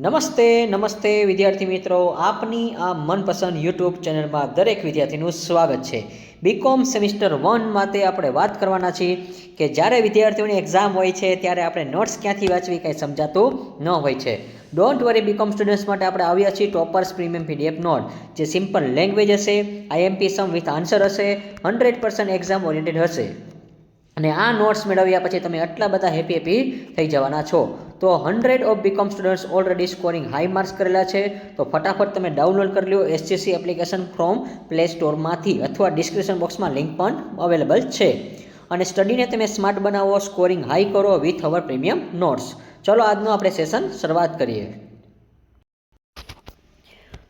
નમસ્તે વિદ્યાર્થી મિત્રો, આપની આ મનપસંદ યુટ્યુબ ચેનલમાં દરેક વિદ્યાર્થીનું સ્વાગત છે। બીકોમ સેમિસ્ટર 1 માટે આપણે વાત કરવાના છીએ કે જ્યારે વિદ્યાર્થીઓની એક્ઝામ હોય છે ત્યારે આપણે નોટ્સ ક્યાંથી વાંચવી કંઈ સમજાતું ન હોય છે। ડોન્ટ વરી, બીકોમ સ્ટુડન્ટ્સ માટે આપણે આવ્યા છીએ ટોપર્સ પ્રીમિયમ પીડીએફ નોટ, જે સિમ્પલ લેંગ્વેજ હશે, આઈએમપી સમ વિથ આન્સર હશે, 100% એક્ઝામ ઓરિએન્ટેડ હશે। અને આ નોટ્સ મેળવ્યા પછી તમે આટલા બધા હેપી થઈ જવાના છો। તો 100 of BCom students already scoring high marks કરેલા છે, તો ફટાફટ તમે ડાઉનલોડ કરી લો એસજીસી એપ્લિકેશન ફ્રોમ પ્લે સ્ટોરમાંથી, અથવા ડિસ્ક્રિપ્શન બોક્સમાં લિંક પણ અવેલેબલ છે। અને સ્ટડીને તમે સ્માર્ટ બનાવો, સ્કોરિંગ હાઈ કરો વિથ અવર પ્રીમિયમ નોટ્સ। ચલો આજનું આપણે સેશન શરૂઆત કરીએ।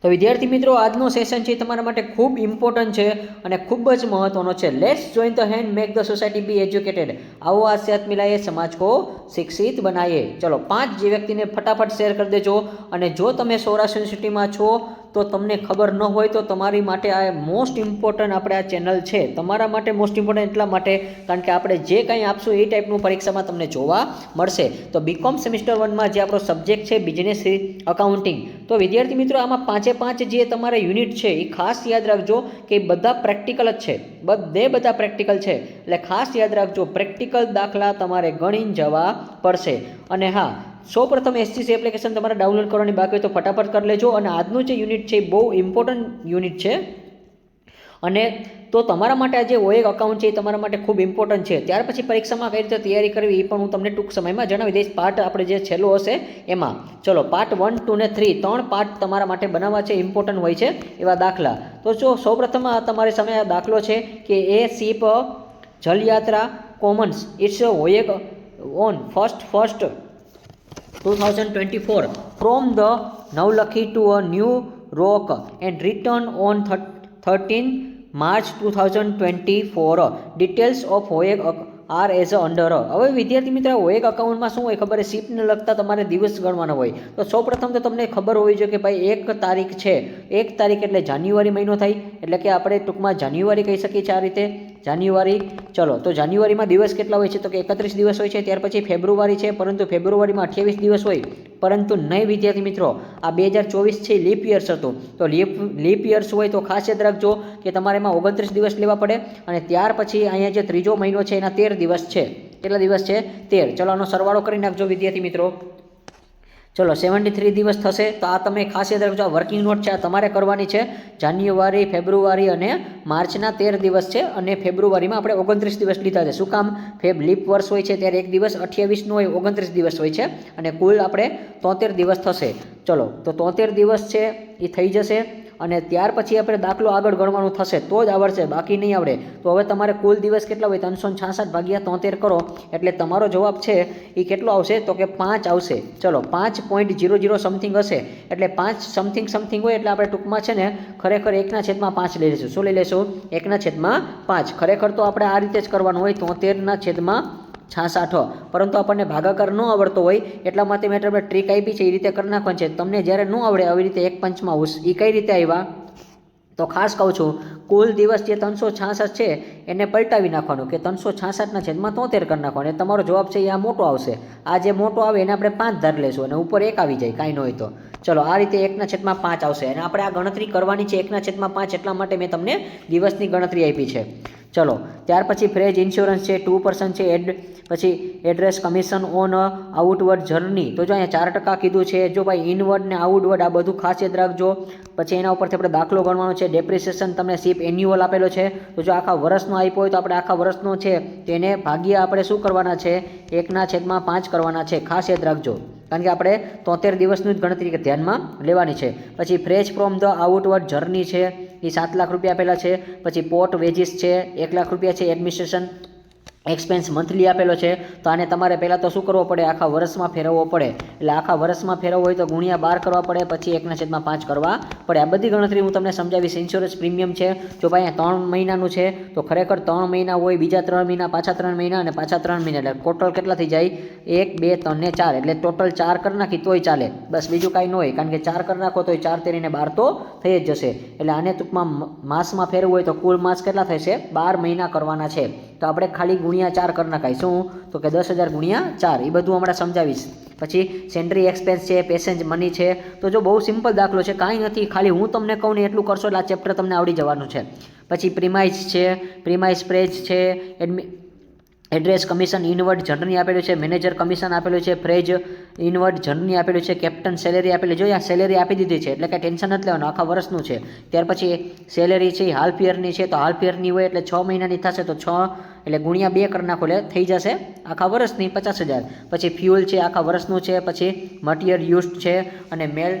તો વિદ્યાર્થી મિત્રો, આજનો સેશન છે તમારા માટે ખૂબ ઇમ્પોર્ટન્ટ છે અને ખૂબ જ મહત્વનો છે। Let's join the hand, make the society be educated. આવો આ સાથ મિલાઈએ, સમાજ કો શિક્ષિત બનાવીએ। ચલો 5 જે વ્યક્તિને ફટાફટ શેર કરી દેજો। અને જો તમે સૌરાષ્ટ્ર યુનિવર્સિટીમાં છો તો તમને ખબર ન હોય તો તમારી માટે આ મોસ્ટ ઇમ્પોર્ટન્ટ આપણે આ ચેનલ છે, તમારા માટે મોસ્ટ ઇમ્પોર્ટન્ટ એટલા માટે કારણ કે આપણે જે કંઈ આપશું એ ટાઈપનું પરીક્ષામાં તમને જોવા મળશે। તો બીકોમ સેમિસ્ટર 1માં જે આપણો સબ્જેક્ટ છે બિઝનેસ અકાઉન્ટિંગ, તો વિદ્યાર્થી મિત્રો આમાં 5 જે તમારા યુનિટ છે એ ખાસ યાદ રાખજો કે બધા પ્રેક્ટિકલ જ છે, બધા પ્રેક્ટિકલ છે, એટલે ખાસ યાદ રાખજો પ્રેક્ટિકલ દાખલા તમારે ગણીને જવા પડશે। અને હા, સૌપ્રથમ એસજીસી એપ્લિકેશન તમારે ડાઉનલોડ કરવાની બાકી હોય તો ફટાફટ કરી લેજો। અને આજનું જે યુનિટ છે એ બહુ ઇમ્પોર્ટન્ટ યુનિટ છે, અને તો તમારા માટે આ જે ઓએગ અકાઉન્ટ છે એ તમારા માટે ખૂબ ઇમ્પોર્ટન્ટ છે। ત્યાર પછી પરીક્ષામાં કઈ રીતે તૈયારી કરવી એ પણ હું તમને ટૂંક સમયમાં જણાવી દઈશ, પાર્ટ આપણે જે છેલ્લો હશે એમાં। ચલો પાર્ટ 1, 2 ને 3 ત્રણ પાર્ટ તમારા માટે બનાવવા છે, ઇમ્પોર્ટન્ટ હોય છે એવા દાખલા। તો જો સૌપ્રથમ તમારી સામે આ દાખલો છે કે એ શિપ જલયાત્રા કોમન્સ ઇટ્સ ઓએગ on 1st 2024 from the Navlakhi to a New Rock and return on 13 March 2024. Details of OEG are as under. હવે વિદ્યાર્થી મિત્ર, OEG અકાઉન્ટમાં શું હોય ખબર છે? શિપને લગતા તમારે દિવસ ગણવાના હોય। તો સૌપ્રથમ તો તમને ખબર હોવી જોઈએ કે ભાઈ 1 તારીખ છે, 1 તારીખ એટલે જાન્યુઆરી મહિનો થાય, એટલે કે આપણે ટૂંકમાં જાન્યુઆરી કહી શકીએ છીએ આ રીતે, જાન્યુઆરી। ચલો તો જાન્યુઆરીમાં દિવસ કેટલા હોય છે? તો કે 31 દિવસ હોય છે। ત્યાર પછી ફેબ્રુઆરી છે, પરંતુ ફેબ્રુઆરીમાં 28 દિવસ હોય, પરંતુ નહીં વિદ્યાર્થી મિત્રો, આ 2024 છે લીપ યર્સ હતું, તો લીપ યર્સ હોય તો ખાસ યાદ રાખજો કે તમારે એમાં 29 દિવસ લેવા પડે। અને ત્યાર પછી અહીંયા જે ત્રીજો મહિનો છે એના 13 દિવસ છે। કેટલા દિવસ છે? 13। ચલો આનો સરવાળો કરી નાખજો વિદ્યાર્થી મિત્રો। ચલો 73 દિવસ થશે। તો આ તમે ખાસ યાદ રાખજો, આ વર્કિંગ નોટ છે, આ તમારે કરવાની છે। જાન્યુઆરી, ફેબ્રુઆરી અને માર્ચના 13 દિવસ છે, અને ફેબ્રુઆરીમાં આપણે 29 દિવસ લીધા છે। શું કામ? ફેબ લીપ વર્ષ હોય છે ત્યારે એક દિવસ 28 નો હોય, 29 દિવસ હોય છે, અને કુલ આપણે 73 દિવસ થશે। ચલો તો 73 દિવસ છે એ થઈ જશે, અને ત્યાર પછી આપણે દાખલો આગળ ગણવાનું થશે તો જ આવડશે, બાકી નહીં આવડે। તો હવે તમારે કુલ દિવસ કેટલા હોય? 366 ભાગ્યા 73 કરો એટલે તમારો જવાબ છે એ કેટલો આવશે? તો કે 5 આવશે। ચલો 5.00 સમથિંગ હશે, એટલે 5 સમથિંગ હોય એટલે આપણે ટૂંકમાં છે ને ખરેખર 1/5 લઈ લઈશું। શું લઈ લઈશું? 1/5। ખરેખર તો આપણે આ રીતે જ કરવાનું હોય, 73/66, પરંતુ આપણને ભાગાકાર ન આવડતો હોય એટલા માટે મેં તમને ટ્રીક આપી છે, એ રીતે કરી નાખવાની છે। તમને જ્યારે ન આવડે આવી રીતે 1/5 એ કઈ રીતે આવ્યા? તો ખાસ કહું છું, કુલ દિવસ જે 366 છે એને પલટાવી નાખવાનું કે 366/73 કરી નાખવાનું, એટલે તમારો જવાબ છે એ આ મોટો આવશે। આ જે મોટો આવે એને આપણે 5 ધાર લેશું અને ઉપર 1 આવી જાય, કાંઈ ન હોય તો। ચલો આ રીતે 1/5 આવશે, અને આપણે આ ગણતરી કરવાની છે 1/5, એટલા માટે મેં તમને દિવસની ગણતરી આપી છે। ચલો ત્યાર પછી ફ્રેજ ઇન્સ્યોરન્સ છે, 2% છે, પછી address commission on outward journey, તો જો અહીંયા 4% કીધું છે। જો ભાઈ ઇનવર્ડ ને આઉટવર્ડ આ બધું ખાસ યાદ રાખજો। પછી એના ઉપરથી આપણે દાખલો ગણવાનો છે। ડેપ્રિસિએશન તમને શિપ એન્યુઅલ આપેલો છે, તો જો આખા વર્ષનો આપ્યો હોય તો આપણે આખા વર્ષનો છે તેને ભાગ્યા આપણે શું કરવાના છે? 1/5 કરવાના છે, ખાસ યાદ રાખજો, કારણ કે આપણે 73 દિવસની જ ગણતરી ધ્યાનમાં લેવાની છે। પછી fridge from the outward journey છે એ 7 લાખ રૂપિયા આપેલા છે। પછી પોર્ટ વેજીસ છે 1 લાખ રૂપિયા છે। એડમિનિસ્ટ્રેશન એક્સપેન્સ મંથલી આપેલો છે, તો આને તમારે પહેલાં તો શું કરવો પડે? આખા વર્ષમાં ફેરવવો પડે, એટલે આખા વર્ષમાં ફેરવવો હોય તો ગુણ્યા 12 કરવા પડે, પછી 1/5 કરવા પડે। આ બધી ગણતરી હું તમને સમજાવીશ। ઇન્સ્યોરન્સ પ્રીમિયમ છે, જો ભાઈ અહીંયા 3 મહિનાનું છે તો ખરેખર 3 મહિના હોય, બીજા 3 મહિના, પાછા 3 મહિના અને પાછા 3 મહિના, એટલે ટોટલ કેટલા થઈ જાય? 1, 2, 3 ને 4, એટલે ટોટલ 4 કરી નાખી તોય ચાલે, બસ બીજું કાંઈ ન હોય, કારણ કે 4 કરી નાખો તોય 4 તેરીને 12 તો થઈ જ જશે। એટલે આને ટૂંકમાં માસમાં ફેરવું હોય તો કુલ માસ કેટલા થશે? 12 મહિના કરવાના છે। તો આપણે ખાલી ગુણ્યા 4 કરી નાખાય. શું? તો કે 10,000 ગુણ્યા 4. એ બધું હમણાં સમજાવીશ. પછી સેન્ટ્રી એક્સપેન્સ છે, પેસેન્જ મની છે. તો જો બહુ સિમ્પલ દાખલો છે, કાંઈ નથી, ખાલી હું તમને કહું ને એટલું કરશો એટલે આ ચેપ્ટર તમને આવડી જવાનું છે. પછી પ્રીમાઇઝ છે, પ્રીમાઇઝ પ્રેજ છે, એડ્રેસ કમિશન ઇનવર્ડ જનરલની આપેલું છે, મેનેજર કમિશન આપેલું છે, ફ્રેજ ઇનવર્ડ જનરલની આપેલું છે, કેપ્ટન સેલેરી આપેલી. જો આ સેલેરી આપી દીધી છે એટલે કાંઈ ટેન્શન નથી લેવાનું, આખા વર્ષનું છે. ત્યાર પછી સેલેરી છે એ હાલ્ફ યરની છે, તો હાલ્ફ યરની હોય એટલે 6 મહિનાની થશે, તો 6 એટલે ગુણ્યા 2 કરી નાખો એટલે થઈ જશે આખા વર્ષની 50,000. પછી ફ્યુઅલ છે આખા વર્ષનું છે, પછી મટીરિયલ યુઝડ છે અને મેલ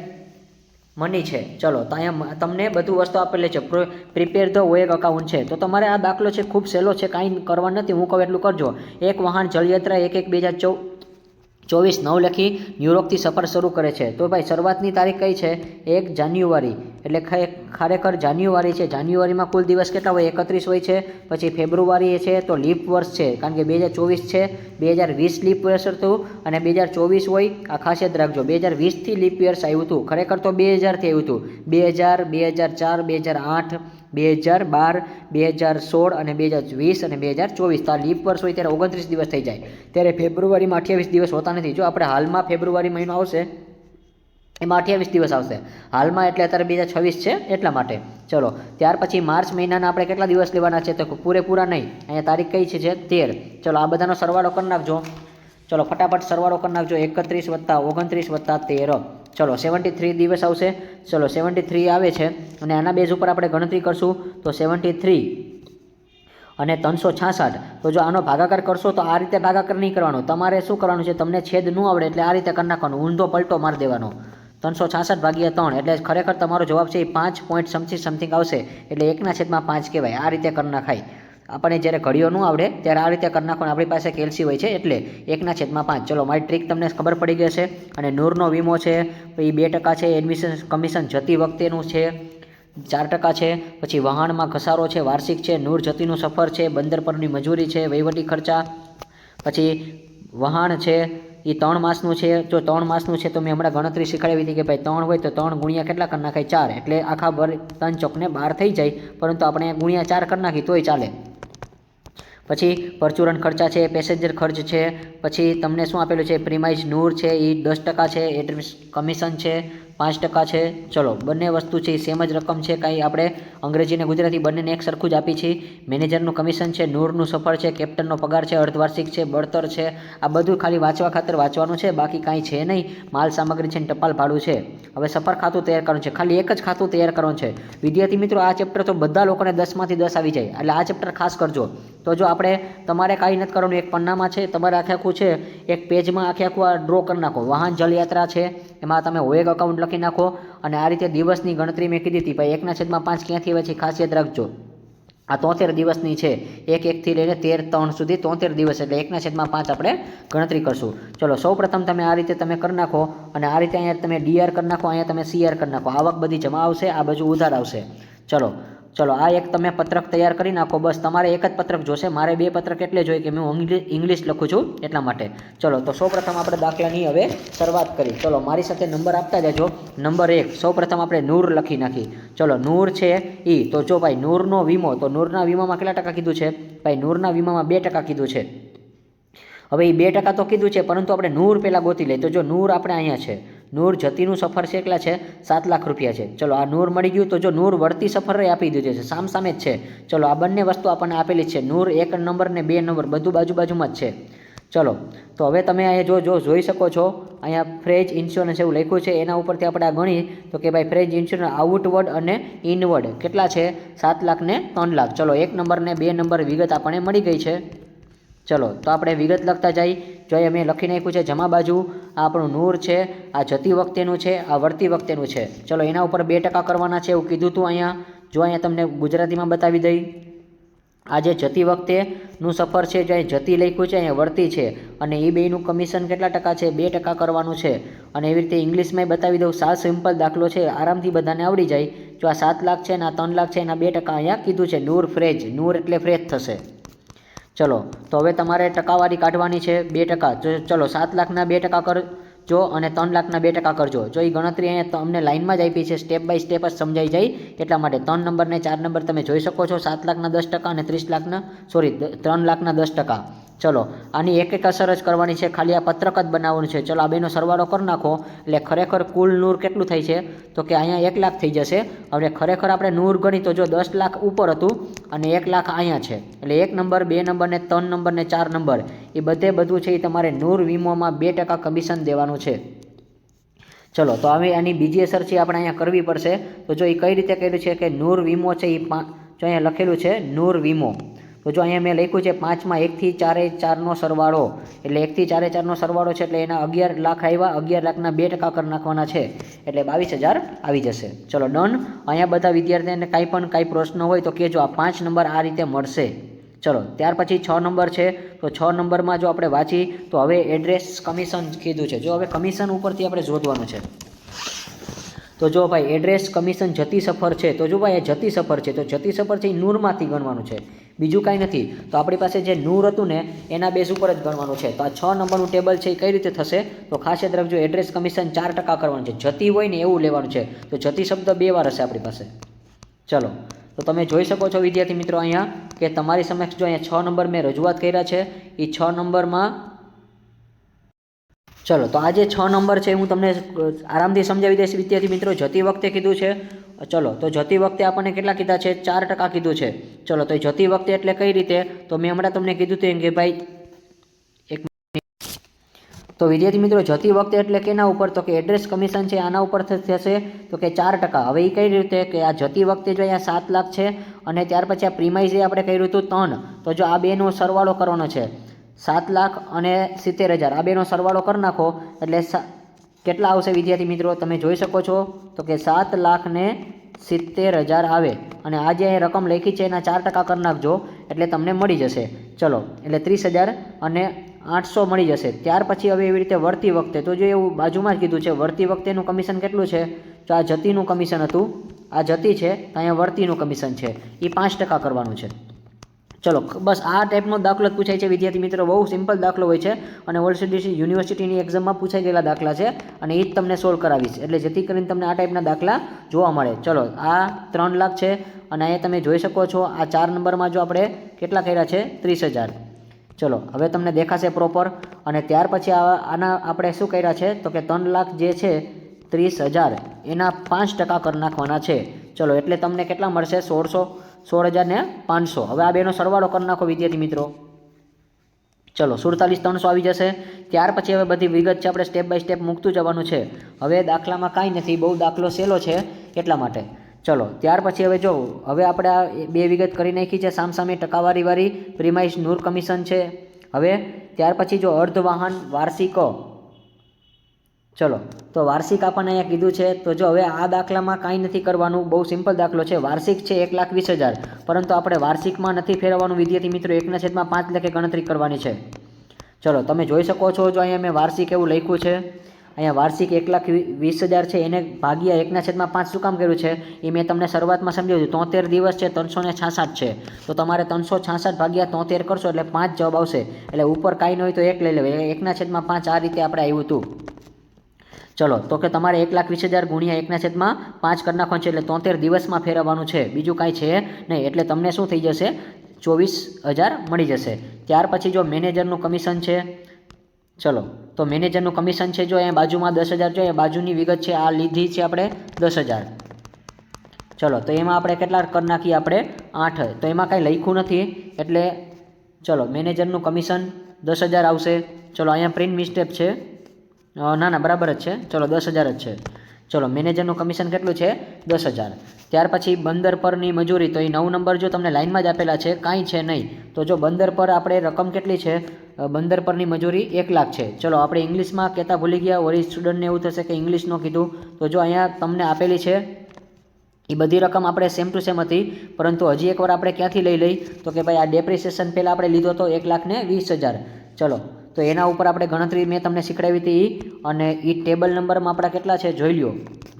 મની છે. ચલો, તો અહીંયા તમને બધું વસ્તુ આપેલી છે. પ્રિપેર ધ ઓએગ અકાઉન્ટ છે. તો તમારે આ દાખલો છે ખૂબ સહેલો છે, કાંઈ કરવા નથી, હું કહું એટલું કરજો. એક વાહન જળયાત્રા 1/1/2024 9 લખી ન્યુયોર્કથી સફર શરૂ કરે છે. તો ભાઈ શરૂઆતની તારીખ કઈ છે? 1 જાન્યુઆરી. એટલે ખરેખર જાન્યુઆરી છે. જાન્યુઆરીમાં કુલ દિવસ કેટલા હોય? 31 હોય છે. પછી ફેબ્રુઆરી છે તો લીપ વર્ષ છે, કારણ કે 2024 છે. 2020 લીપ વર્ષ હતું અને 2024 હોય, આ ખાસ યાદ રાખજો. 2020થી લીપ યર્સ આવ્યું હતું, ખરેખર તો 2000થી આવ્યું હતું. 2000, 2004, 2008, 2012, 2016 અને 2020 અને 2024. તો આ લીપ વર્ષ હોય ત્યારે 29 દિવસ થઈ જાય. ત્યારે ફેબ્રુઆરીમાં 28 દિવસ હોતા નથી. જો આપણે હાલમાં ફેબ્રુઆરી મહિનો આવશે એમાં 28 દિવસ આવશે હાલમાં, એટલે અત્યારે 2026 છે એટલા માટે. ચલો, ત્યાર પછી માર્ચ મહિનાના આપણે કેટલા દિવસ લેવાના છે? તો પૂરેપૂરા નહીં. અહીંયા તારીખ કઈ છે? 13. ચલો, આ બધાનો સરવાળો કરી નાખજો. ચલો, ફટાફટ સરવાળો કરી નાખજો. 31 + 29 + 13. ચલો, 73 દિવસ આવશે. ચલો, 73 આવે છે અને આના બેઝ ઉપર આપણે ગણતરી કરશું તો 73 અને 366. તો જો આનો ભાગાકાર કરશો તો આ રીતે ભાગાકાર નહીં કરવાનો, તમારે શું કરવાનું છે? તમને છેદ ન આવડે એટલે આ રીતે કરી નાખવાનું, ઊંધો પલટો મારી દેવાનો. 366 / 3 એટલે ખરેખર તમારો જવાબ છે એ 5 પોઈન્ટ સમથિંગ આવશે. એટલે 1/5 કહેવાય. આ રીતે કરી નાખાય. આપણને જ્યારે ઘડીઓ ન આવડે ત્યારે આ રીતે કરી નાખવાનું. આપણી પાસે કેલ્સી હોય છે એટલે 1/5. ચલો, મારી ટ્રીક તમને ખબર પડી ગઈ હશે. અને નૂરનો વીમો છે એ 2% છે. એડમિશન કમિશન જતી વખતેનું છે 4% છે. પછી વહાણમાં ઘસારો છે, વાર્ષિક છે. નૂર જતીનું સફર છે, બંદર પરની મજૂરી છે, વહીવટી ખર્ચા. પછી વહાણ છે એ 3 માસનું છે. જો 3 માસનું છે તો મેં હમણાં ગણતરી શીખવાડી હતી કે ભાઈ 3 હોય તો 3 ગુણ્યા કેટલા કરી નાખાય? 4. એટલે આખા 3 ચોકને 12 થઈ જાય, પરંતુ આપણે ગુણ્યા 4 કરી નાખી તોય ચાલે. પછી પરચુરણ ખર્ચા છે, પેસેન્જર ખર્ચ છે. પછી તમને શું આપેલું છે? પ્રીમાઇઝ નૂર છે એ 10% છે, એડમિશન કમિશન છે 5% છે. ચલો, બંને વસ્તુ છે એ સેમ જ રકમ છે, કાંઈ આપણે અંગ્રેજી અને ગુજરાતી બંનેને એક સરખું જ આપી છે. મેનેજરનું કમિશન છે, નૂરનું સફર છે, કેપ્ટનનો પગાર છે, અર્ધવાર્ષિક છે, બળતર છે. આ બધું ખાલી વાંચવા ખાતર વાંચવાનું છે, બાકી કાંઈ છે નહીં. માલ સામગ્રી છે ને ટપાલ ભાડું છે. હવે સફર ખાતું તૈયાર કરવાનું છે, ખાલી એક જ ખાતું તૈયાર કરવાનું છે. વિદ્યાર્થી મિત્રો, આ ચેપ્ટર તો બધા લોકોને 10માંથી 10 આવી જાય, એટલે આ ચેપ્ટર ખાસ કરજો. તો જો આપણે તમારે કાંઈ નથી કરવાનું, એક પન્નામાં છે તમારે આખું છે, એક પેજમાં આખું આ ડ્રો કરી નાખો. વાહન જળયાત્રા છે એમાં તમે ઓએગ અકાઉન્ટ લખી નાખો અને આ રીતે દિવસની ગણતરી મેં કીધી હતી. ભાઈ 1/5 ક્યાંથી આવે છે ખાસ યાદ રાખજો. આ 73 દિવસની છે, 1/1 લઈને 13/3 સુધી 73 દિવસ, એટલે 1/5 આપણે ગણતરી કરશું. ચલો, સૌપ્રથમ તમે આ રીતે તમે કરી નાખો અને આ રીતે અહીંયા તમે ડીઆર કરી નાખો, અહીંયા તમે સીઆર કરી નાખો. આવક બધી જમા આવશે, આ બાજુ ઉધાર આવશે. ચલો, આ એક તમે પત્રક તૈયાર કરી નાખો. બસ તમારે એક જ પત્રક જોશે, મારે 2 પત્રક એટલે જોઈએ કે હું ઇંગ્લિશ લખું છું એટલા માટે. ચલો, તો સૌપ્રથમ આપણે દાખલાની હવે શરૂઆત કરી. ચલો, મારી સાથે નંબર આપતા જજો. નંબર 1, સૌપ્રથમ આપણે નૂર લખી નાખી. ચલો, નૂર છે ઈ. તો જો ભાઈ નૂરનો વીમો, તો નૂરના વીમામાં કેટલા ટકા કીધું છે? ભાઈ નૂરના વીમામાં 2% કીધું છે. હવે એ 2% તો કીધું છે, પરંતુ આપણે નૂર પહેલાં ગોતી લઈએ. તો જો નૂર આપણે અહીંયા છે, નૂર જતીનું સફર છે કેટલા છે? 7 લાખ રૂપિયા છે. ચલો, આ નૂર મળી ગયું. તો જો નૂર વળતી સફર આપી દીધું છે, સામે જ છે. ચલો, આ બંને વસ્તુ આપણને આપેલી છે. નૂર 1 નંબર ને 2 નંબર બધું બાજુમાં જ છે. ચલો, તો હવે તમે અહીંયા જોઈ શકો છો, અહીંયા ફ્રેજ ઇન્સ્યોરન્સ એવું લખ્યું છે. એના ઉપરથી આપણે આ ગણી તો કે ભાઈ ફ્રેજ ઇન્સ્યોરન્સ આઉટવર્ડ અને ઇનવર્ડ કેટલા છે? 7 લાખ ને 3 લાખ. ચલો, 1 નંબર ને 2 નંબર વિગત આપણને મળી ગઈ છે. ચલો, તો આપણે વિગત લખતા જઈએ. જો મેં લખી નાખ્યું છે જમા બાજુ, આ આપણું નૂર છે, આ જતી વખતેનું છે, આ વળતી વખતેનું છે. ચલો, એના ઉપર 2% કરવાના છે એવું કીધું હતું અહીંયા. જો અહીંયા તમને ગુજરાતીમાં બતાવી દઈ. આ જે જતી વખતેનું સફર છે, જો અહીં જતી લખ્યું છે, અહીંયા વળતી છે, અને એ બેયનું કમિશન કેટલા ટકા છે? 2% કરવાનું છે. અને એવી રીતે ઇંગ્લિશમાંય બતાવી દઉં. સાવ સિમ્પલ દાખલો છે, આરામથી બધાને આવડી જાય. જો આ 7 લાખ છે અને આ 3 લાખ છે, એના 2% અહીંયા કીધું છે. નૂર ફ્રેજ, નૂર એટલે ફ્રેજ થશે. ચલો, તો હવે તમારે ટકાવારી કાઢવાની છે 2%. ચલો, 7 લાખના 2% જો અને 3 લાખના 2% કરજો. જો એ ગણતરી અહીંયા તમને લાઇનમાં જ આપી છે, સ્ટેપ બાય સ્ટેપ જ સમજાઈ જાય એટલા માટે 3 નંબર ને 4 નંબર તમે જોઈ શકો છો. 7 લાખના 10% અને 3 લાખના 10%. ચલો આની એક અસર જ કરવાની છે, ખાલી આ પત્રક જ બનાવવાનું છે. ચલો આ બેનો સરવાળો કરી નાખો એટલે ખરેખર કુલ નૂર કેટલું થાય છે તો કે અહીંયા 1 લાખ થઈ જશે. હવે ખરેખર આપણે નૂર ગણી તો જો 10 લાખ ઉપર હતું અને 1 લાખ અહીંયા છે એટલે 1 નંબર 2 નંબર ને 3 નંબર ને 4 નંબર એ બધું છે એ તમારે નૂર વીમોમાં 2% કમિશન દેવાનું છે. ચલો તો હવે આની બીજી અસર છે આપણે અહીંયા કરવી પડશે. તો જો એ કઈ રીતે કર્યું છે કે નૂર વીમો છે એ જો અહીંયા લખેલું છે નૂર વીમો. તો જો અહીંયા મેં લખ્યું છે 5માં 1 થી 4 4નો સરવાળો એટલે 1 થી 4 4નો સરવાળો છે એટલે એના 11 લાખ આવ્યા. 11 લાખના 2% કરી નાખવાના છે એટલે 22,000 આવી જશે. ચલો ડન. અહીંયા બધા વિદ્યાર્થીઓને કાંઈ પ્રશ્ન હોય તો કહેજો. આ 5 નંબર આ રીતે મળશે. ચલો ત્યાર પછી 6 નંબર છે. તો 6 નંબરમાં જો આપણે વાંચી તો હવે એડ્રેસ કમિશન કીધું છે. જો હવે કમિશન ઉપરથી આપણે શોધવાનું છે. તો જો ભાઈ એડ્રેસ કમિશન જતી સફર છે. તો જો ભાઈ એ જતી સફર છે તો જતી સફર છે એ નૂરમાંથી ગણવાનું છે, બીજું કાંઈ નથી. તો આપણી પાસે જે નૂર હતું ને એના બેઝ ઉપર જ ગણવાનું છે. તો આ 6 નંબરનું ટેબલ છે એ કઈ રીતે થશે તો ખાસ યાદ રાખજો. એડ્રેસ કમિશન 4% કરવાનું છે. જતી હોય ને એવું લેવાનું છે. તો જતી શબ્દ 2 વાર હશે આપણી પાસે. ચલો તો તમે જોઈ શકો છો વિદ્યાર્થી મિત્રો અહીંયા કે તમારી સમક્ષ જો અહીંયા 6 નંબર મેં રજૂઆત કર્યા છે. એ 6 નંબરમાં ચલો તો આ જે 6 નંબર છે હું તમને આરામથી સમજાવી દઈશ વિદ્યાર્થી મિત્રો. જતી વખતે કીધું છે. ચલો તો જતી વખતે આપણને કેટલા કીધા છે 4% કીધું છે. ચલો તો જતી વખતે એટલે કઈ રીતે તો મેં હમણાં તમને કીધું હતું કે ભાઈ તો વિદ્યાર્થી મિત્રો જતી વખતે એટલે કેના ઉપર તો કે એડ્રેસ કમિશન છે આના ઉપર થશે તો કે 4%. હવે એ કઈ રીતે કે આ જતી વખતે જો અહીંયા 7 લાખ છે અને ત્યાર પછી આ પ્રીમાઇઝે આપણે કર્યું હતું 3. તો જો આ બેનો સરવાળો કરવાનો છે 7 લાખ અને 70,000 આ બેનો સરવાળો કરી નાખો એટલે કેટલા આવશે વિદ્યાર્થી મિત્રો તમે જોઈ શકો છો તો કે 7,70,000 આવે. અને આ જે રકમ લખી છે એના 4% કરી નાખજો એટલે તમને મળી જશે. ચલો એટલે 30,800 મળી જશે. ત્યાર પછી હવે એવી રીતે વળતી વખતે તો જો એવું બાજુમાં જ કીધું છે વળતી વખતેનું કમિશન કેટલું છે તો આ જતીનું કમિશન હતું, આ જતી છે તો અહીંયા વળતીનું કમિશન છે એ 5% કરવાનું છે. ચલો બસ આ ટાઈપનો દાખલો જ પૂછાય છે વિદ્યાર્થી મિત્રો. બહુ સિમ્પલ દાખલો હોય છે અને ઓલસીડી યુનિવર્સિટીની એક્ઝામમાં પૂછાઈ ગયેલા દાખલા છે અને એ જ તમને સોલ્વ કરાવીશ એટલે જેથી કરીને તમને આ ટાઈપના દાખલા જોવા મળે. ચલો આ 3 લાખ છે અને અહીંયા તમે જોઈ શકો છો આ 4 નંબરમાં જો આપણે કેટલા કર્યા છે 30,000. ચલો હવે તમને દેખાશે પ્રોપર. અને ત્યાર પછી આના આપણે શું કર્યા છે તો કે 3 લાખ જે છે 30,000 એના 5% કરી નાખવાના છે. ચલો એટલે તમને કેટલા મળશે 16,500. હવે આ બેનો સરવાળો કરી નાખો વિદ્યાર્થી મિત્રો. ચલો 47,300 આવી જશે. ત્યાર પછી હવે બધી વિગત છે આપણે સ્ટેપ બાય સ્ટેપ મૂકતું જવાનું છે. હવે દાખલામાં કાંઈ નથી, બહુ દાખલો સહેલો છે એટલા માટે. ચલો ત્યાર પછી હવે જો હવે આપણે આ 2 વિગત કરી નાખી છે સામસામે ટકાવારીવાળી પ્રીમાઇસ નૂર કમિશન છે. હવે ત્યાર પછી જો અર્ધવાહન વાર્ષિક ચલો તો વાર્ષિક આપણને અહીંયા કીધું છે. તો જો હવે આ દાખલામાં કાંઈ નથી કરવાનું, બહુ સિમ્પલ દાખલો છે. વાર્ષિક છે 1,20,000 પરંતુ આપણે વાર્ષિકમાં નથી ફેરવવાનું વિદ્યાર્થી મિત્રો. 1/5 લેખે ગણતરી કરવાની છે. ચલો તમે જોઈ શકો છો જો અહીંયા મેં વાર્ષિક એવું લખ્યું છે. અહીંયા વાર્ષિક 1,20,000 છે એને ભાગ્યા 1/5 શું કામ કર્યું છે એ મેં તમને શરૂઆતમાં સમજાવ્યું. 73 દિવસ છે 366 છે તો તમારે 366 ભાગ્યા 73 કરશો એટલે 5 જવાબ આવશે. એટલે ઉપર કાંઈ ન હોય તો 1 લઈ લેવાય. 1/5 આ રીતે આપણે આવ્યું હતું. ચલો તો કે તમારે 1,20,000 ગુણ્યા 1/5 કરી નાખવાનું છે એટલે 73 દિવસમાં ફેરવવાનું છે, બીજું કાંઈ છે નહીં. એટલે તમને શું થઈ જશે 24,000 મળી જશે. ત્યાર પછી જો મેનેજરનું કમિશન છે. ચલો તો મેનેજરનું કમિશન છે જો અહીંયા બાજુમાં 10,000 જો અહીંયા બાજુની વિગત છે આ લીધી છે આપણે 10,000. ચલો તો એમાં આપણે કેટલા કરી નાખીએ આપણે 8. તો એમાં કાંઈ લખ્યું નથી એટલે ચલો મેનેજરનું કમિશન 10,000 આવશે. ચલો અહીંયા પ્રિન્ટ મિસ્ટેક છે, ના બરાબર જ છે. ચલો 10,000 જ છે. ચલો મેનેજરનું કમિશન કેટલું છે 10,000. ત્યાર પછી બંદર પરની મજૂરી તો એ 9 નંબર જો તમને લાઇનમાં જ આપેલા છે, કાંઈ છે નહીં. તો જો બંદર પર આપણે રકમ કેટલી છે બંદર પરની મજૂરી 1 લાખ છે. ચલો આપણે ઇંગ્લિશમાં કહેતા ભૂલી ગયા, વળી સ્ટુડન્ટને એવું થશે કે ઇંગ્લિશનું કીધું. તો જો અહીંયા તમને આપેલી છે એ બધી રકમ આપણે સેમ ટુ સેમ હતી પરંતુ હજી એકવાર આપણે ક્યાંથી લઈ તો કે ભાઈ આ ડેપ્રિસિએશન પહેલાં આપણે લીધો હતો 1,20,000. ચલો તો એના ઉપર આપણે ગણતરી મેં તમને શીખડાવી હતી અને એ ટેબલ નંબરમાં આપણા કેટલા છે જોઈ લો.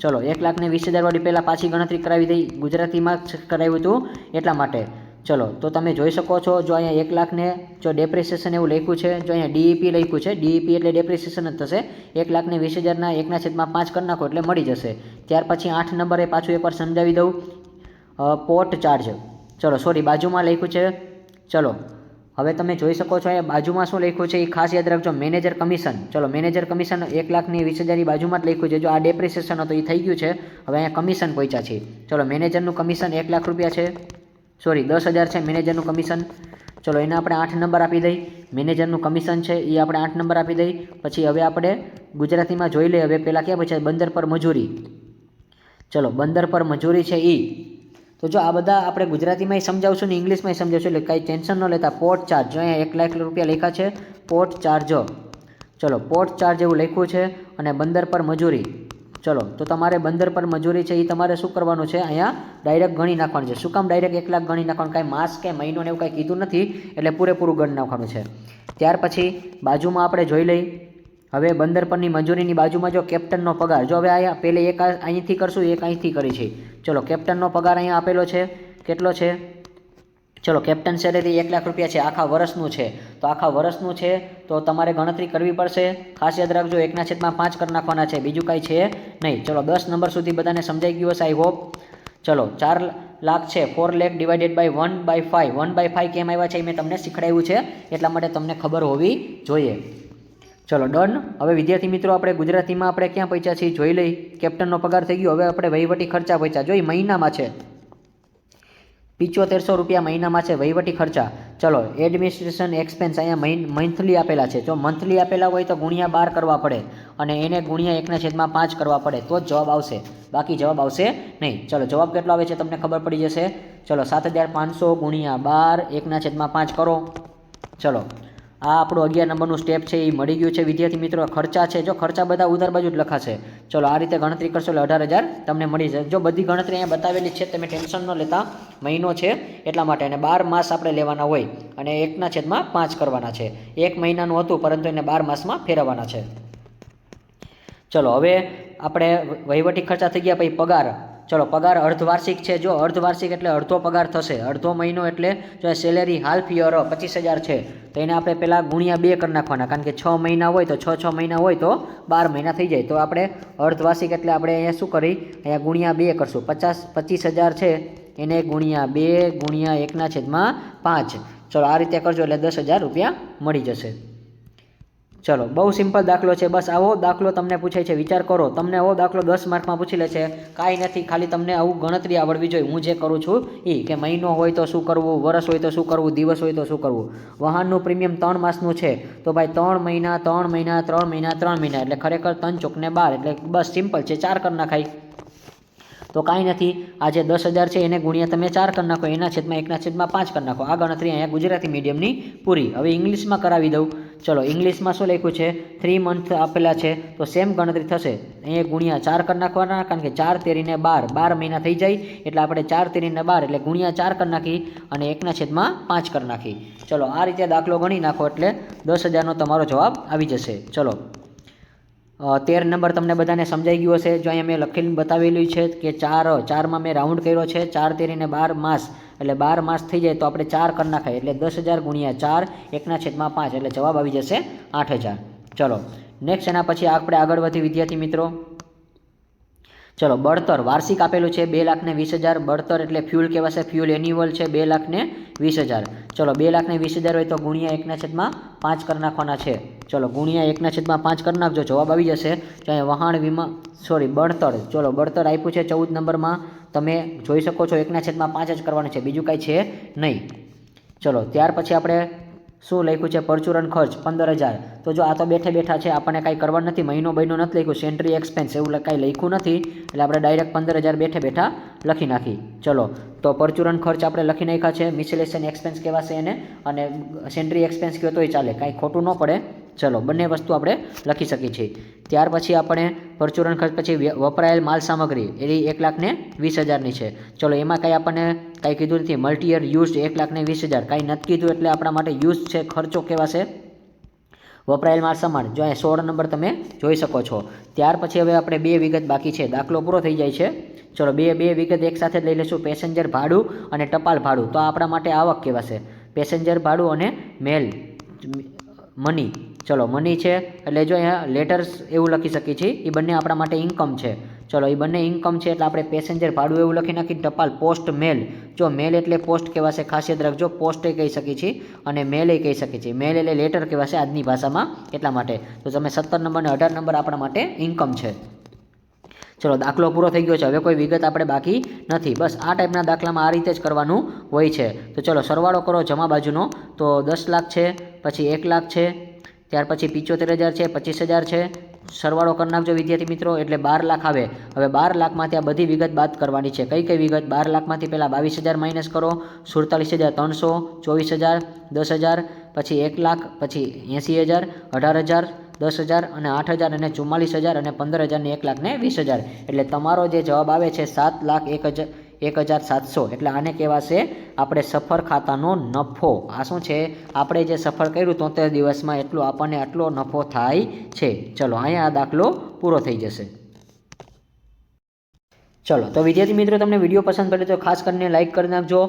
ચલો 1,20,000 વાળી પહેલાં પાછી ગણતરી કરાવી દઈ, ગુજરાતીમાં કરાવ્યું હતું એટલા માટે. ચલો તો તમે જોઈ શકો છો, જો અહીંયા 1 લાખને જો ડેપ્રિસિએશન એવું લખ્યું છે, જો અહીંયા ડીઈપી લખ્યું છે, ડીઈપી એટલે ડેપ્રિસિએશન જ થશે, 1,20,000ના 1/5 કરી નાખો એટલે મળી જશે. ત્યાર પછી 8 નંબરે પાછું એકવાર સમજાવી દઉં, પોર્ટ ચાર્જ. ચલો સોરી બાજુમાં લખ્યું છે. ચલો હવે તમે જોઈ શકો છો અહીંયા બાજુમાં શું લખ્યું છે એ ખાસ યાદ રાખજો, મેનેજર કમિશન. ચલો મેનેજર કમિશન 1,20,000 બાજુમાં જ લખ્યું છે. જો આ ડેપ્રિસિએશન હતો એ થઈ ગયું છે, હવે અહીંયા કમિશન પહોંચ્યા છે. ચલો મેનેજરનું કમિશન 1 લાખ રૂપિયા છે, સોરી 10,000 છે મેનેજરનું કમિશન. ચલો એને આપણે 8 નંબર આપી દઈ. મેનેજરનું કમિશન છે એ આપણે 8 નંબર આપી દઈ. પછી હવે આપણે ગુજરાતીમાં જોઈ લઈએ. હવે પહેલાં ક્યાં પૂછાય, બંદર પર મજૂરી. ચલો બંદર પર મજૂરી છે એ. તો જો આ બધા આપણે ગુજરાતીમાં સમજાવશું ને ઇંગ્લિશમાં સમજાવશું, એટલે કાંઈ ટેન્શન ન લેતા. પોર્ટ ચાર્જ જો અહીંયા 1 લાખ રૂપિયા લખ્યા છે, પોર્ટ ચાર્જ. ચલો પોર્ટ ચાર્જ એવું લખ્યું છે, અને બંદર પર મજૂરી. ચલો તો તમારે બંદર પર મજૂરી છે એ તમારે શું કરવાનું છે, અહીંયા ડાયરેક્ટ ગણી નાખવાનું છે. શું કામ ડાયરેક્ટ 1 લાખ ગણી નાખવાનું, કાંઈ માસ કે મહિનો ને એવું કાંઈ કીધું નથી, એટલે પૂરેપૂરું ગણી નાખવાનું છે. ત્યાર પછી બાજુમાં આપણે જોઈ લઈ. હવે બંદર પરની મજૂરીની બાજુમાં જો કેપ્ટનનો પગાર, જો હવે અહીંયા પહેલે એક અહીંથી કરશું, એક અહીંથી કરી છે. ચલો કેપ્ટનનો પગાર અહીંયા આપેલો છે, કેટલો છે? ચલો કેપ્ટન સેલેરી 1 લાખ રૂપિયા છે, આખા વર્ષનું છે. તો આખા વર્ષનું છે તો તમારે ગણતરી કરવી પડશે. ખાસ યાદ રાખજો 1/5 કરી નાખવાના છે, બીજું કાંઈ છે નહીં. ચલો 10 નંબર સુધી બધાને સમજાઈ ગયું હશે આઈ હોપ. ચલો 4 લાખ છે, 4 લાખ ડિવાઇડેડ બાય 1/5. 1/5 કેમ આવ્યા છે એ મેં તમને શીખડાવ્યું છે, એટલા માટે તમને ખબર હોવી જોઈએ. ચલો ડન. હવે વિદ્યાર્થી મિત્રો આપણે ગુજરાતીમાં આપણે ક્યાં પહોંચ્યા છીએ જોઈ લઈ. કેપ્ટનનો પગાર થઈ ગયો. હવે આપણે વહીવટી ખર્ચા પહોંચ્યા. જો એ મહિનામાં છે 7500 રૂપિયા મહિનામાં છે વહીવટી ખર્ચા. ચલો એડમિનિસ્ટ્રેશન એક્સપેન્સ અહીંયા મંથલી આપેલા છે. જો મંથલી આપેલા હોય તો ગુણ્યા 12 કરવા પડે, અને એને ગુણ્યા 1/5 કરવા પડે, તો જ જવાબ આવશે, બાકી જવાબ આવશે નહીં. ચલો જવાબ કેટલો આવે છે તમને ખબર પડી જશે. ચલો 7,500 ગુણ્યા 12 1/5 કરો. ચલો આ આપણું 11 નંબરનું સ્ટેપ છે એ મળી ગયું છે વિદ્યાર્થી મિત્રો. ખર્ચા છે, જો ખર્ચા બધા ઉધાર બાજુ જ લખાશે. ચલો આ રીતે ગણતરી કરશો એટલે 18,000 તમને મળી જશે. જો બધી ગણતરી અહીંયા બતાવેલી છે, તમે ટેન્શન ન લેતા, મહિનો છે એટલા માટે. અને 12 માસ આપણે લેવાના હોય, અને 1/5 કરવાના છે. 1 મહિનાનું હતું પરંતુ એને 12 માસમાં ફેરવવાના છે. ચલો હવે આપણે વહીવટી ખર્ચા થઈ ગયા. પછી પગાર. ચલો પગાર અર્ધવાર્ષિક છે. જો અર્ધવાર્ષિક એટલે અડધો પગાર થશે. અડધો મહિનો એટલે જો સેલેરી હાલ્ફ યર 25,000 છે, તો એને આપણે પહેલાં ગુણ્યા 2 કરી નાખવાના, કારણ કે 6 મહિના હોય તો 6 મહિના હોય તો 12 મહિના થઈ જાય. તો આપણે અર્ધવાર્ષિક એટલે આપણે અહીંયા શું કરી, અહીંયા ગુણ્યા 2 કરશું. 25,000 છે એને ગુણ્યા 2 ગુણ્યા 1/5. ચલો આ રીતે કરજો એટલે 10,000 રૂપિયા મળી જશે. ચલો બહુ સિમ્પલ દાખલો છે. બસ આવો દાખલો તમને પૂછાય છે, વિચાર કરો. તમને આવો દાખલો 10 માર્કમાં પૂછી લે છે, કાંઈ નથી, ખાલી તમને આવું ગણતરી આવડવી જોઈએ. હું જે કરું છું એ કે મહિનો હોય તો શું કરવું, વર્ષ હોય તો શું કરવું, દિવસ હોય તો શું કરવું. વાહનનું પ્રીમિયમ 3 માસનું છે, તો ભાઈ 3 મહિના 3 મહિના 3 મહિના 3 મહિના, એટલે ખરેખર 3 ચોક ને 12, એટલે બસ સિમ્પલ છે, 4 કરી નાખાય. તો કાંઈ નથી, આ જે 10,000 છે એને ગુણ્યા તમે 4 કરી નાખો, 1/5 કરી નાખો. આ ગણતરી અહીંયા ગુજરાતી મીડિયમની પૂરી. હવે ઇંગ્લિશમાં કરાવી દઉં. ચલો ઇંગ્લિશમાં શું લખ્યું છે, 3 મંથ આપેલા છે, તો સેમ ગણતરી થશે. અહીંયા ગુણ્યા 4 કરી નાખવાના, કારણ કે 4 તેરીને 12 મહિના થઈ જાય, એટલે આપણે 4 તેરીને 12 એટલે ગુણ્યા 4 કરી નાખી, અને 1/5 કરી નાખી. ચલો આ રીતે દાખલો ગણી નાખો એટલે 10,000નો તમારો જવાબ આવી જશે. ચલો 13 નંબર તમને બધાને સમજાઈ ગયું હશે. જો અહીંયા મેં લખેલું બતાવેલું છે કે 4માં મેં રાઉન્ડ કર્યો છે, 4 તેરીને 12 માસ, એટલે 12 માસ થઈ જાય તો આપણે 4 કરી નાખાય, એટલે 10,000 ગુણ્યા 4 1/5, એટલે જવાબ આવી જશે 8,000. ચલો નેક્સ્ટ એના પછી આપણે આગળ વધી વિદ્યાર્થી મિત્રો. ચલો બળતર વાર્ષિક આપેલું છે 2,20,000. બળતર એટલે ફ્યુલ કહેવાશે, ફ્યુલ એન્યુઅલ છે 2,20,000. ચલો 2,20,000 હોય તો ગુણ્યા 1/5 કરી નાખવાના છે. ચલો ગુણ્યા 1/5 કરી નાખજો, જવાબ આવી જશે. ચાહે વહાણ વીમા બળતર. ચલો બળતર આપ્યું છે 14 નંબરમાં, તમે જોઈ શકો છો 1/5 જ કરવાનું છે, બીજું કાંઈ છે નહીં. ચલો ત્યાર પછી આપણે શું લખ્યું છે, પરચુરણ ખર્ચ 15,000. તો જો આ તો બેઠા છે, આપણને કાંઈ કરવાનું નથી, મહિનો નથી લખ્યું, સેન્ટ્રી એક્સપેન્સ એવું કાંઈ લખ્યું નથી, એટલે આપણે ડાયરેક્ટ 15,000 બેઠા લખી નાખી. ચલો તો પરચુરણ ખર્ચ આપણે લખી નાખ્યા છે, મિસેલેશન એક્સપેન્સ કહેવાશે એને, અને સેન્ટ્રી એક્સપેન્સ કહો તોય ચાલે, કાંઈ ખોટું ન પડે. ચલો બંને વસ્તુ આપણે લખી શકીએ છીએ. ત્યાર પછી આપણે પરચુરણ ખર્ચ પછી વપરાયેલ માલ સામગ્રી એ 1,20,000ની છે. ચલો એમાં કાંઈ આપણને કાંઈ કીધું નથી. મલ્ટીયર યુઝડ 1,20,000 કાંઈ નથી કીધું, એટલે આપણા માટે યુઝ છે, ખર્ચો કહેવાશે. વપરાયેલ માલ સમાન, જો અહીંયા 16 નંબર તમે જોઈ શકો છો. ત્યાર પછી હવે આપણે 2 વિગત બાકી છે, દાખલો પૂરો થઈ જાય છે. ચલો બે વિગત એક સાથે જ લઈ લઈશું. પેસેન્જર ભાડું અને ટપાલ ભાડું, તો આપણા માટે આવક કહેવાશે. પેસેન્જર ભાડું અને મેલ મની, ચલો મની છે એટલે જો અહીંયા લેટર્સ એવું લખી શકીએ છીએ, એ બંને આપણા માટે ઇન્કમ છે. ચલો એ બંને ઇન્કમ છે એટલે આપણે પેસેન્જર ભાડું એવું લખી નાખી. ટપાલ પોસ્ટ મેલ, જો મેલ એટલે પોસ્ટ કહેવાશે, ખાસ યાદ રાખજો. પોસ્ટ એ કહી શકીએ છીએ અને મેલ એ કહી શકીએ છીએ. મેલ એટલે લેટર કહેવાશે આજની ભાષામાં, એટલા માટે. તો તમે 17 નંબર અને 18 નંબર આપણા માટે ઇન્કમ છે. ચલો દાખલો પૂરો થઈ ગયો છે. હવે કોઈ વિગત આપણે બાકી નથી. બસ આ ટાઈપના દાખલામાં આ રીતે જ કરવાનું હોય છે. તો ચલો સરવાળો કરો જમા બાજુનો. તો 10 લાખ છે, પછી 1 લાખ છે, ત્યાર પછી 75,000 છે, 25,000 છે. સરવાળો કરી નાખજો વિદ્યાર્થી મિત્રો, એટલે 12 લાખ આવે. હવે 12 લાખમાંથી આ બધી વિગત બાદ કરવાની છે. કઈ કઈ વિગત? 12 લાખમાંથી પહેલાં 22,000 માઇનસ કરો, 47,300, 24,000, 10,000, પછી 1 લાખ, પછી 80,000, 18,000, 10,000 અને 8,000 અને 44,000 અને 15,000 ને 1 લાખ ને 20,000. એટલે તમારો જે જવાબ આવે છે 7,01,700. એટલે આને કહેવાશે આપણે સફર ખાતાનો નફો. આ શું છે? આપણે જે સફર કર્યું 73 દિવસમાં એટલો આપણને આટલો નફો થાય છે. ચલો અહીંયા આ દાખલો પૂરો થઈ જશે. ચલો તો વિદ્યાર્થી મિત્રો તમને વિડીયો પસંદ પડે તો ખાસ કરીને લાઇક કરી નાખજો,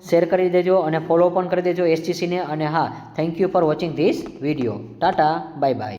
શેર કરી દેજો અને ફોલો પણ કરી દેજો SGC ને. અને હા, thank you for watching this video. Tata, bye bye.